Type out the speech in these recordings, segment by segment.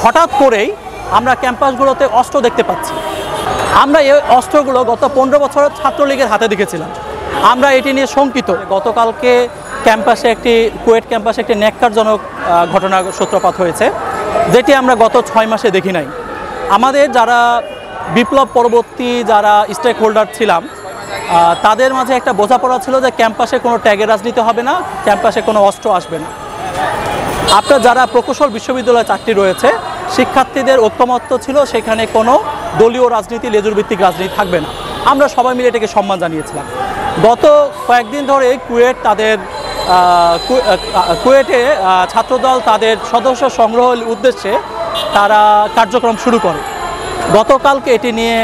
হঠাৎ করেই আমরা ক্যাম্পাসগুলোতে অস্ত্র দেখতে পাচ্ছি। আমরা এই অস্ত্রগুলো গত 15 বছর ছাত্রলীগের হাতে দেখেছিলাম। আমরা এটি নিয়ে শঙ্কিত। গতকালকে কুয়েট ক্যাম্পাসে একটি ন্যাক্কারজনক ঘটনার সূত্রপাত হয়েছে, যেটি আমরা গত 6 মাসে দেখি নাই। আমাদের যারা বিপ্লব পরবর্তী যারা স্টেক হোল্ডার ছিলাম, তাদের মাঝে একটা বোঝাপড়া ছিল যে ক্যাম্পাসে কোনো ট্যাগের রাজনীতি হবে না, ক্যাম্পাসে কোনো অস্ত্র আসবে না। আপনার যারা প্রকৌশল বিশ্ববিদ্যালয়ে চাকরি রয়েছে, শিক্ষার্থীদের ঐক্যমত্য ছিল সেখানে কোনো দলীয় রাজনীতি, লেজুরভিত্তিক রাজনীতি থাকবে না। আমরা সবাই মিলে এটাকে সম্মান জানিয়েছিলাম। গত কয়েকদিন ধরে কুয়েটে ছাত্রদল তাদের সদস্য সংগ্রহের উদ্দেশ্যে তারা কার্যক্রম শুরু করে। গতকালকে এটি নিয়ে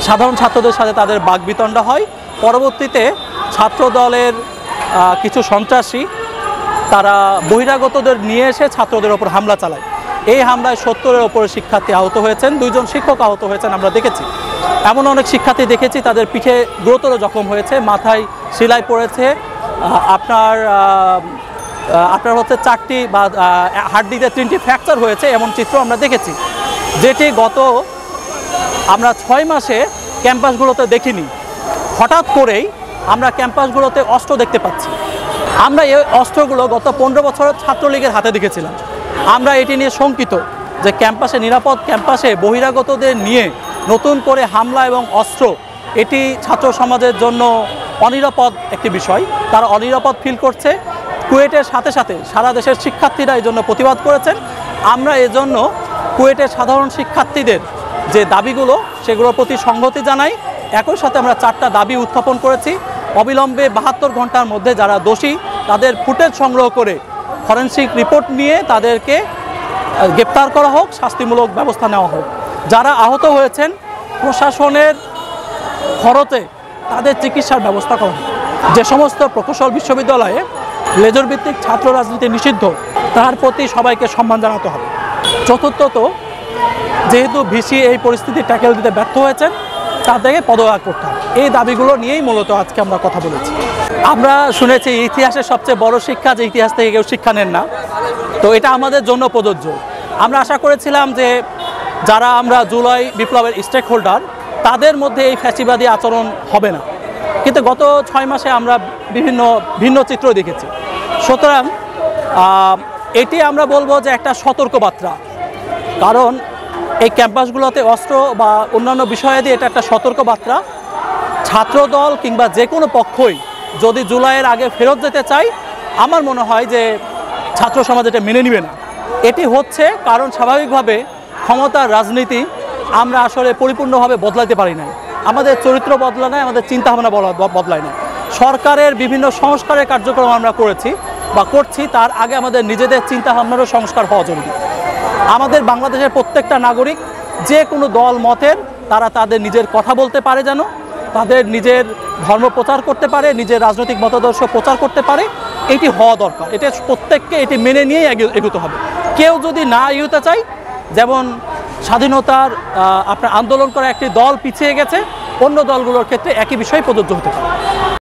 সাধারণ ছাত্রদের সাথে তাদের বাকবিতণ্ডা হয়। পরবর্তীতে ছাত্রদলের কিছু সন্ত্রাসী তারা বহিরাগতদের নিয়ে এসে ছাত্রদের ওপর হামলা চালায়। এই হামলায় 70-এর ওপরে শিক্ষার্থী আহত হয়েছেন, 2 জন শিক্ষক আহত হয়েছেন আমরা দেখেছি। এমন অনেক শিক্ষার্থী দেখেছি তাদের পিঠে গুরুতর জখম হয়েছে, মাথায় সেলাই পড়েছে, আপনার হচ্ছে 4টি বা হাড্ডিতে 3টি ফ্র্যাকচার হয়েছে, এমন চিত্র আমরা দেখেছি, যেটি গত আমরা 6 মাসে ক্যাম্পাসগুলোতে দেখিনি। হঠাৎ করেই আমরা ক্যাম্পাসগুলোতে অস্ত্র দেখতে পাচ্ছি। আমরা এই অস্ত্রগুলো গত 15 বছর ছাত্রলীগের হাতে দেখেছিলাম। আমরা এটি নিয়ে শঙ্কিত যে নিরাপদ ক্যাম্পাসে বহিরাগতদের নিয়ে নতুন করে হামলা এবং অস্ত্র, এটি ছাত্র সমাজের জন্য অনিরাপদ একটি বিষয়। তারা অনিরাপদ ফিল করছে। কুয়েটের সাথে সাথে সারা দেশের শিক্ষার্থীরা এই জন্য প্রতিবাদ করেছেন। আমরা এজন্য কুয়েটের সাধারণ শিক্ষার্থীদের যে দাবিগুলো, সেগুলোর প্রতি সংহতি জানাই। একই সাথে আমরা 4টা দাবি উত্থাপন করেছি। অবিলম্বে 72 ঘন্টার মধ্যে যারা দোষী তাদের ফুটেজ সংগ্রহ করে ফরেনসিক রিপোর্ট নিয়ে তাদেরকে গ্রেপ্তার করা হোক, শাস্তিমূলক ব্যবস্থা নেওয়া হোক। যারা আহত হয়েছেন প্রশাসনের খরচে তাদের চিকিৎসার ব্যবস্থা করা হোক। যে সমস্ত প্রকৌশল বিশ্ববিদ্যালয়ে লেজরভিত্তিক ছাত্র রাজনীতি নিষিদ্ধ, তার প্রতি সবাইকে সম্মান জানাতে হবে। চতুর্থত, যেহেতু ভিসি এই পরিস্থিতি ট্যাকেল দিতে ব্যর্থ হয়েছেন, তাদেরকে পদত্যাগ করতে হবে। এই দাবিগুলো নিয়েই মূলত আজকে আমরা কথা বলেছি। আমরা শুনেছি ইতিহাসের সবচেয়ে বড় শিক্ষা যে ইতিহাস থেকে কেউ শিক্ষা নেন না, তো এটা আমাদের জন্য প্রযোজ্য। আমরা আশা করেছিলাম যে যারা আমরা জুলাই বিপ্লবের স্টেক হোল্ডার, তাদের মধ্যে এই ফ্যাসিবাদী আচরণ হবে না, কিন্তু গত 6 মাসে আমরা ভিন্ন চিত্র দেখেছি। সুতরাং এটি আমরা বলবো যে একটা সতর্কবার্তা, কারণ এই ক্যাম্পাসগুলোতে অস্ত্র বা অন্যান্য বিষয়াদি এটা একটা সতর্কবার্তা। ছাত্রদল কিংবা যে কোনো পক্ষই যদি জুলাইয়ের আগে ফেরত যেতে চায়, আমার মনে হয় যে ছাত্র সমাজ এটা মেনে নেবে না। এটি হচ্ছে কারণ স্বাভাবিকভাবে ক্ষমতার রাজনীতি আমরা আসলে পরিপূর্ণভাবে বদলাতে পারি না। আমাদের চরিত্র বদলায় না, আমাদের চিন্তাভাবনা বদলায় না। সরকারের বিভিন্ন সংস্কারের কার্যক্রম আমরা করেছি বা করছি, তার আগে আমাদের নিজেদের চিন্তাভাবনারও সংস্কার হওয়া জরুরি। আমাদের বাংলাদেশের প্রত্যেকটা নাগরিক যে কোনো দল মতের, তারা তাদের নিজের কথা বলতে পারে, যেন তাদের নিজের ধর্ম প্রচার করতে পারে, নিজের রাজনৈতিক মতাদর্শ প্রচার করতে পারে, এটি হওয়া দরকার। এটা প্রত্যেককে এটি মেনে নিয়েই এগোতে হবে। কেউ যদি না এগোতে চায়, যেমন স্বাধীনতার আপনার আন্দোলন করা একটি দল পিছিয়ে গেছে, অন্য দলগুলোর ক্ষেত্রে একই বিষয় প্রযোজ্য হতে পারে।